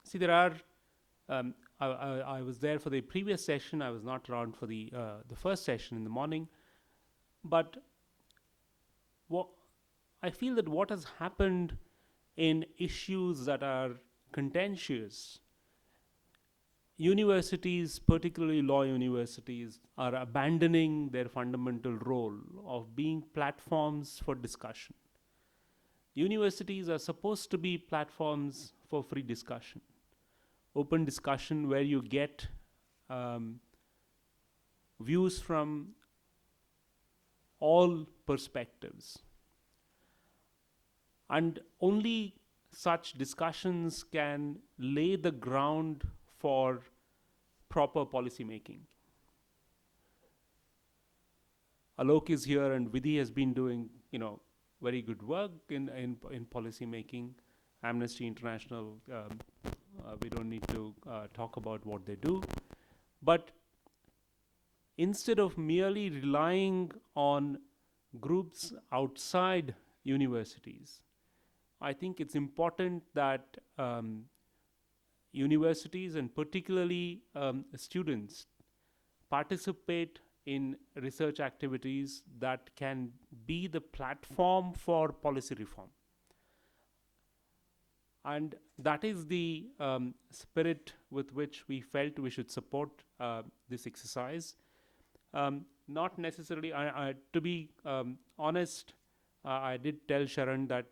see, there are. I was there for the previous session. I was not around for the first session in the morning. But what I feel that what has happened in issues that are contentious, universities, particularly law universities, are abandoning their fundamental role of being platforms for discussion. Universities are supposed to be platforms for free discussion, open discussion where you get views from all perspectives. And only such discussions can lay the ground for proper policy making. Alok is here, and Vidhi has been doing, very good work in policy making. Amnesty International, we don't need to talk about what they do. But instead of merely relying on groups outside universities, I think it's important that universities and particularly students participate in research activities that can be the platform for policy reform. And that is the spirit with which we felt we should support this exercise. Not necessarily, to be honest, I did tell Sharan that,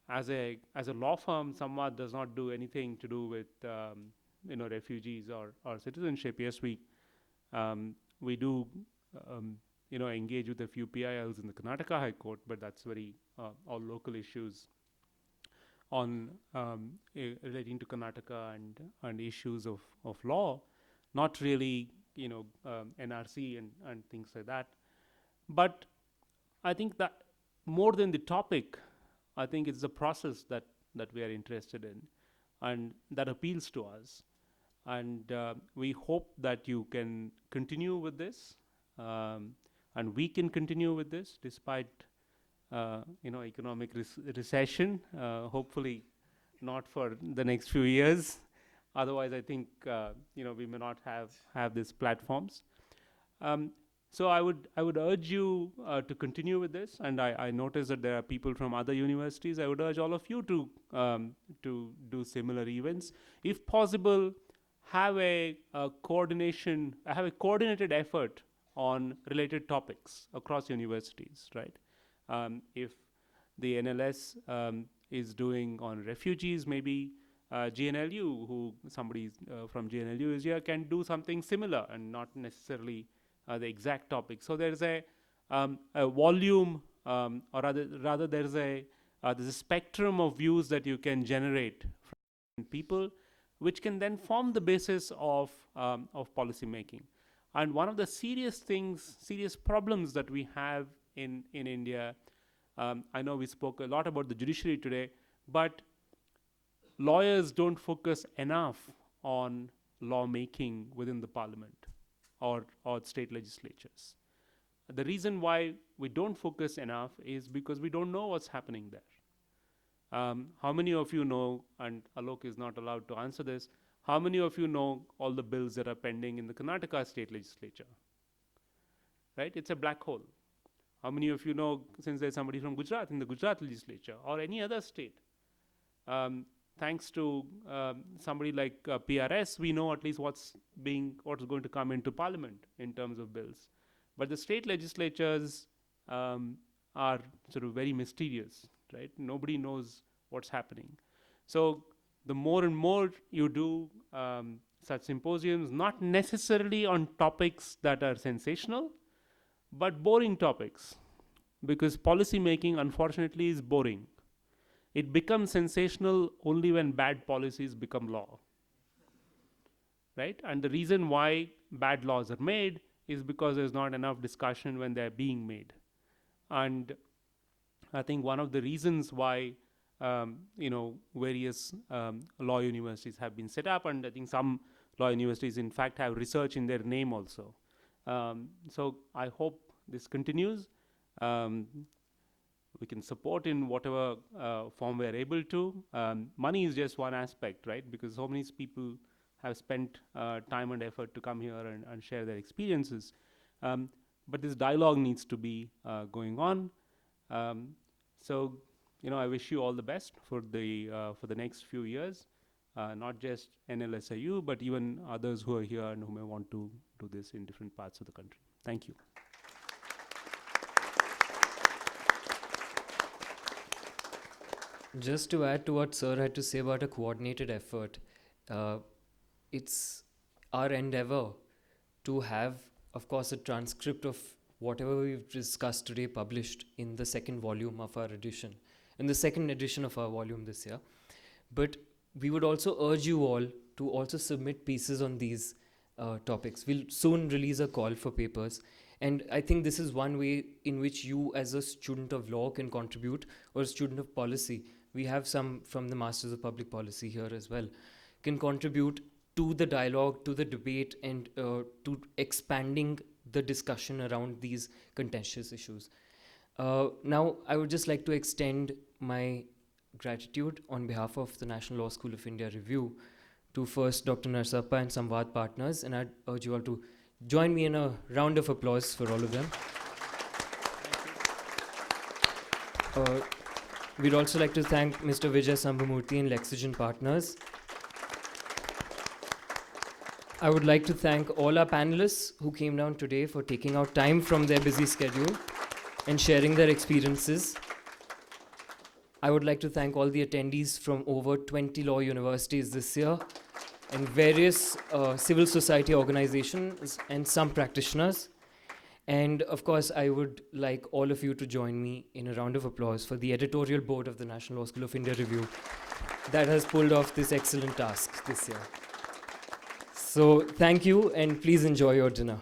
as a law firm, Samvad does not do anything to do with refugees or citizenship. Yes, we do engage with a few PILs in the Karnataka High Court, but that's very all local issues on relating to Karnataka and issues of law, not really NRC and things like that. But I think that more than the topic, I think it's the process that we are interested in and that appeals to us. And we hope that you can continue with this, and we can continue with this despite economic recession, hopefully not for the next few years. Otherwise, I think we may not have these platforms. So I would urge you to continue with this, and I notice that there are people from other universities. I would urge all of you to do similar events, if possible. Have a coordinated effort on related topics across universities, right? If the NLS is doing on refugees, maybe GNLU, who somebody from GNLU is here, can do something similar and not necessarily the exact topic. So there's a volume, or rather there's a spectrum of views that you can generate from people, which can then form the basis of policy making. And one of the serious problems that we have in India, I know we spoke a lot about the judiciary today, but lawyers don't focus enough on lawmaking within the parliament or state legislatures. The reason why we don't focus enough is because we don't know what's happening there. How many of you know, and Alok is not allowed to answer this, how many of you know all the bills that are pending in the Karnataka state legislature? Right? It's a black hole. How many of you know, since there's somebody from Gujarat in the Gujarat legislature or any other state? Thanks to somebody like PRS, we know at least what's going to come into parliament in terms of bills. But the state legislatures are sort of very mysterious, right? Nobody knows what's happening. So the more and more you do such symposiums, not necessarily on topics that are sensational, but boring topics, because policy making, unfortunately, is boring. It becomes sensational only when bad policies become law, right? And the reason why bad laws are made is because there's not enough discussion when they're being made. And I think one of the reasons why various law universities have been set up, and I think some law universities in fact have research in their name also. So I hope this continues. we can support in whatever form we are able to. Money is just one aspect, right? Because so many people have spent time and effort to come here and share their experiences. But this dialogue needs to be going on. So, I wish you all the best for the next few years. Not just NLSIU, but even others who are here and who may want to do this in different parts of the country. Thank you. Just to add to what Sir had to say about a coordinated effort, it's our endeavor to have, of course, a transcript of whatever we've discussed today published in the second volume of our edition, in the second edition of our volume this year. But we would also urge you all to also submit pieces on these topics. We'll soon release a call for papers. And I think this is one way in which you as a student of law can contribute, or a student of policy. We have some from the Masters of Public Policy here as well, can contribute to the dialogue, to the debate, and to expanding the discussion around these contentious issues. Now, I would just like to extend my gratitude on behalf of the National Law School of India Review to first Dr. Narsappa and Samvad partners, and I'd urge you all to join me in a round of applause for all of them. We'd also like to thank Mr. Vijay Sambamurthy and Lexogen partners. I would like to thank all our panelists who came down today for taking out time from their busy schedule and sharing their experiences. I would like to thank all the attendees from over 20 law universities this year and various civil society organizations and some practitioners. And of course, I would like all of you to join me in a round of applause for the editorial board of the National Law School of India Review that has pulled off this excellent task this year. So thank you, and please enjoy your dinner.